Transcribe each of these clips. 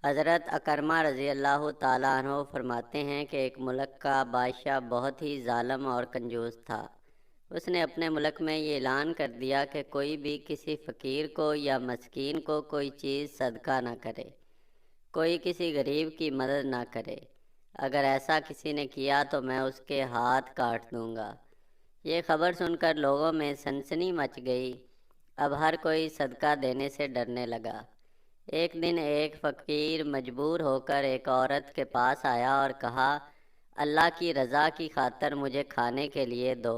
حضرت اکرمہ رضی اللہ تعالیٰ عنہ فرماتے ہیں کہ ایک ملک کا بادشاہ بہت ہی ظالم اور کنجوس تھا۔ اس نے اپنے ملک میں یہ اعلان کر دیا کہ کوئی بھی کسی فقیر کو یا مسکین کو کوئی چیز صدقہ نہ کرے، کوئی کسی غریب کی مدد نہ کرے۔ اگر ایسا کسی نے کیا تو میں اس کے ہاتھ کاٹ دوں گا۔ یہ خبر سن کر لوگوں میں سنسنی مچ گئی۔ اب ہر کوئی صدقہ دینے سے ڈرنے لگا۔ ایک دن ایک فقیر مجبور ہو کر ایک عورت کے پاس آیا اور کہا، اللہ کی رضا کی خاطر مجھے کھانے کے لیے دو۔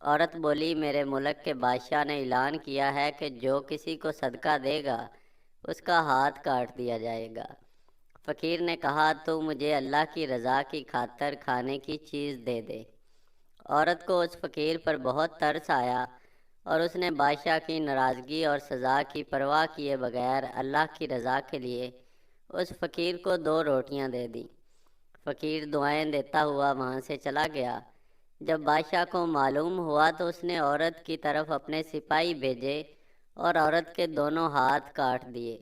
عورت بولی، میرے ملک کے بادشاہ نے اعلان کیا ہے کہ جو کسی کو صدقہ دے گا اس کا ہاتھ کاٹ دیا جائے گا۔ فقیر نے کہا، تو مجھے اللہ کی رضا کی خاطر کھانے کی چیز دے دے۔ عورت کو اس فقیر پر بہت ترس آیا اور اس نے بادشاہ کی ناراضگی اور سزا کی پرواہ کیے بغیر اللہ کی رضا کے لیے اس فقیر کو 2 روٹیاں دے دیں۔ فقیر دعائیں دیتا ہوا وہاں سے چلا گیا۔ جب بادشاہ کو معلوم ہوا تو اس نے عورت کی طرف اپنے سپاہی بھیجے اور عورت کے دونوں ہاتھ کاٹ دیے۔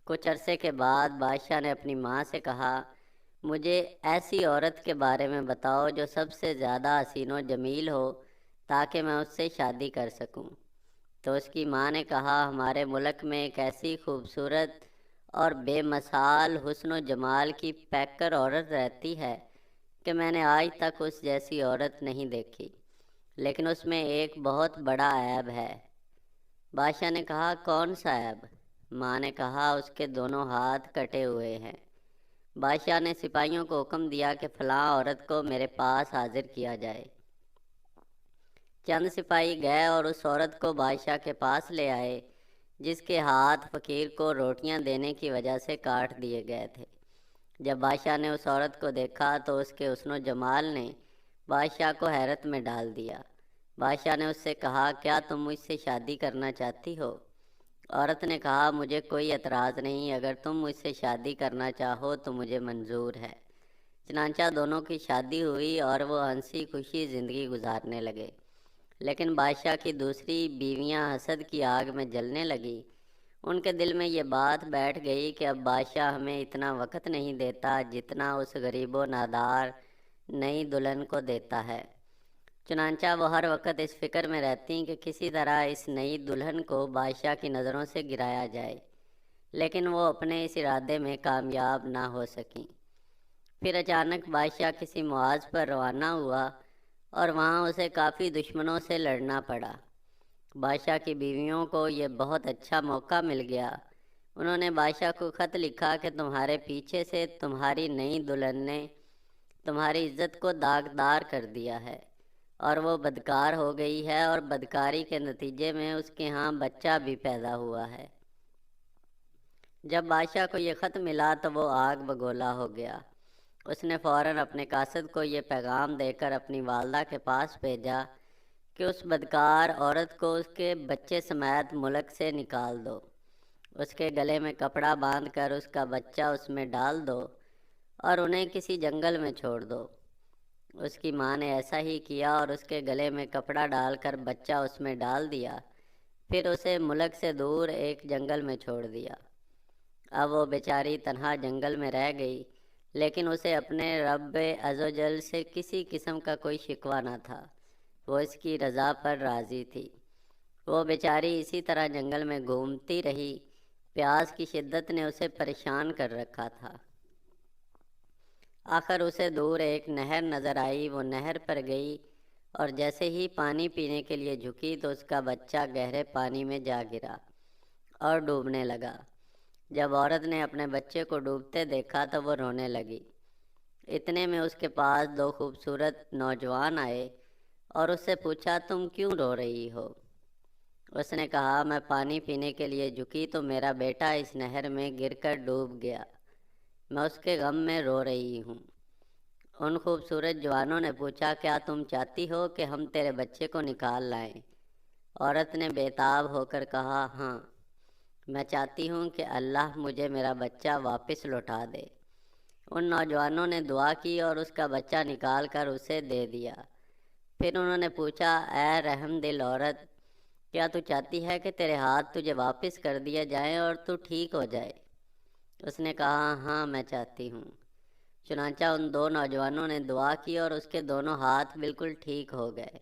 کچھ عرصے کے بعد بادشاہ نے اپنی ماں سے کہا، مجھے ایسی عورت کے بارے میں بتاؤ جو سب سے زیادہ حسین و جمیل ہو تاکہ میں اس سے شادی کر سکوں۔ تو اس کی ماں نے کہا، ہمارے ملک میں ایک ایسی خوبصورت اور بے مثال حسن و جمال کی پیکر عورت رہتی ہے کہ میں نے آج تک اس جیسی عورت نہیں دیکھی، لیکن اس میں ایک بہت بڑا عیب ہے۔ بادشاہ نے کہا، کون سا عیب؟ ماں نے کہا، اس کے دونوں ہاتھ کٹے ہوئے ہیں۔ بادشاہ نے سپاہیوں کو حکم دیا کہ فلاں عورت کو میرے پاس حاضر کیا جائے۔ چند سپاہی گئے اور اس عورت کو بادشاہ کے پاس لے آئے جس کے ہاتھ فقیر کو روٹیاں دینے کی وجہ سے کاٹ دیے گئے تھے۔ جب بادشاہ نے اس عورت کو دیکھا تو اس کے حسن و جمال نے بادشاہ کو حیرت میں ڈال دیا۔ بادشاہ نے اس سے کہا، کیا تم مجھ سے شادی کرنا چاہتی ہو؟ عورت نے کہا، مجھے کوئی اعتراض نہیں، اگر تم مجھ سے شادی کرنا چاہو تو مجھے منظور ہے۔ چنانچہ دونوں کی شادی ہوئی اور وہ ہنسی خوشی زندگی گزارنے لگے۔ لیکن بادشاہ کی دوسری بیویاں حسد کی آگ میں جلنے لگی۔ ان کے دل میں یہ بات بیٹھ گئی کہ اب بادشاہ ہمیں اتنا وقت نہیں دیتا جتنا اس غریب و نادار نئی دلہن کو دیتا ہے۔ چنانچہ وہ ہر وقت اس فکر میں رہتی کہ کسی طرح اس نئی دلہن کو بادشاہ کی نظروں سے گرایا جائے، لیکن وہ اپنے اس ارادے میں کامیاب نہ ہو سکیں۔ پھر اچانک بادشاہ کسی محاذ پر روانہ ہوا اور وہاں اسے کافی دشمنوں سے لڑنا پڑا۔ بادشاہ کی بیویوں کو یہ بہت اچھا موقع مل گیا۔ انہوں نے بادشاہ کو خط لکھا کہ تمہارے پیچھے سے تمہاری نئی دلہن نے تمہاری عزت کو داغدار کر دیا ہے اور وہ بدکار ہو گئی ہے، اور بدکاری کے نتیجے میں اس کے ہاں بچہ بھی پیدا ہوا ہے۔ جب بادشاہ کو یہ خط ملا تو وہ آگ بگولا ہو گیا۔ اس نے فوراً اپنے قاصد کو یہ پیغام دے کر اپنی والدہ کے پاس بھیجا کہ اس بدکار عورت کو اس کے بچے سمیت ملک سے نکال دو، اس کے گلے میں کپڑا باندھ کر اس کا بچہ اس میں ڈال دو اور انہیں کسی جنگل میں چھوڑ دو۔ اس کی ماں نے ایسا ہی کیا اور اس کے گلے میں کپڑا ڈال کر بچہ اس میں ڈال دیا، پھر اسے ملک سے دور ایک جنگل میں چھوڑ دیا۔ اب وہ بیچاری تنہا جنگل میں رہ گئی، لیکن اسے اپنے رب عزوجل سے کسی قسم کا کوئی شکوہ نہ تھا، وہ اس کی رضا پر راضی تھی۔ وہ بیچاری اسی طرح جنگل میں گھومتی رہی۔ پیاس کی شدت نے اسے پریشان کر رکھا تھا۔ آخر اسے دور ایک نہر نظر آئی۔ وہ نہر پر گئی اور جیسے ہی پانی پینے کے لیے جھکی تو اس کا بچہ گہرے پانی میں جا گرا اور ڈوبنے لگا۔ جب عورت نے اپنے بچے کو ڈوبتے دیکھا تو وہ رونے لگی۔ اتنے میں اس کے پاس 2 خوبصورت نوجوان آئے اور اس سے پوچھا، تم کیوں رو رہی ہو؟ اس نے کہا، میں پانی پینے کے لیے جھکی تو میرا بیٹا اس نہر میں گر کر ڈوب گیا، میں اس کے غم میں رو رہی ہوں۔ ان خوبصورت جوانوں نے پوچھا، کیا تم چاہتی ہو کہ ہم تیرے بچے کو نکال لائیں؟ عورت نے بے تاب ہو کر کہا، ہاں، میں چاہتی ہوں کہ اللہ مجھے میرا بچہ واپس لوٹا دے۔ ان نوجوانوں نے دعا کی اور اس کا بچہ نکال کر اسے دے دیا۔ پھر انہوں نے پوچھا، اے رحم دل عورت، کیا تو چاہتی ہے کہ تیرے ہاتھ تجھے واپس کر دیے جائیں اور تو ٹھیک ہو جائے؟ اس نے کہا ہاں میں چاہتی ہوں۔ چنانچہ ان دو نوجوانوں نے دعا کی اور اس کے دونوں ہاتھ بالکل ٹھیک ہو گئے۔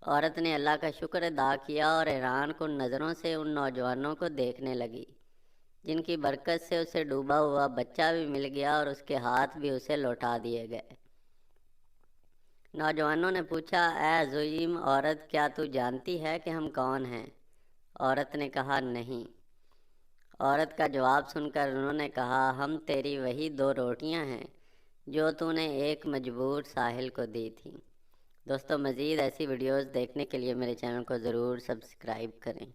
عورت نے اللہ کا شکر ادا کیا اور حیران کن نظروں سے ان نوجوانوں کو دیکھنے لگی، جن کی برکت سے اسے ڈوبا ہوا بچہ بھی مل گیا اور اس کے ہاتھ بھی اسے لوٹا دیے گئے۔ نوجوانوں نے پوچھا اے عظیم عورت، کیا تو جانتی ہے کہ ہم کون ہیں؟ عورت نے کہا نہیں۔ عورت کا جواب سن کر انہوں نے کہا ہم تیری وہی 2 روٹیاں ہیں جو تو نے ایک مجبور ساحل کو دی تھیں۔ دوستو مزید ایسی ویڈیوز دیکھنے کے لیے میرے چینل کو ضرور سبسکرائب کریں۔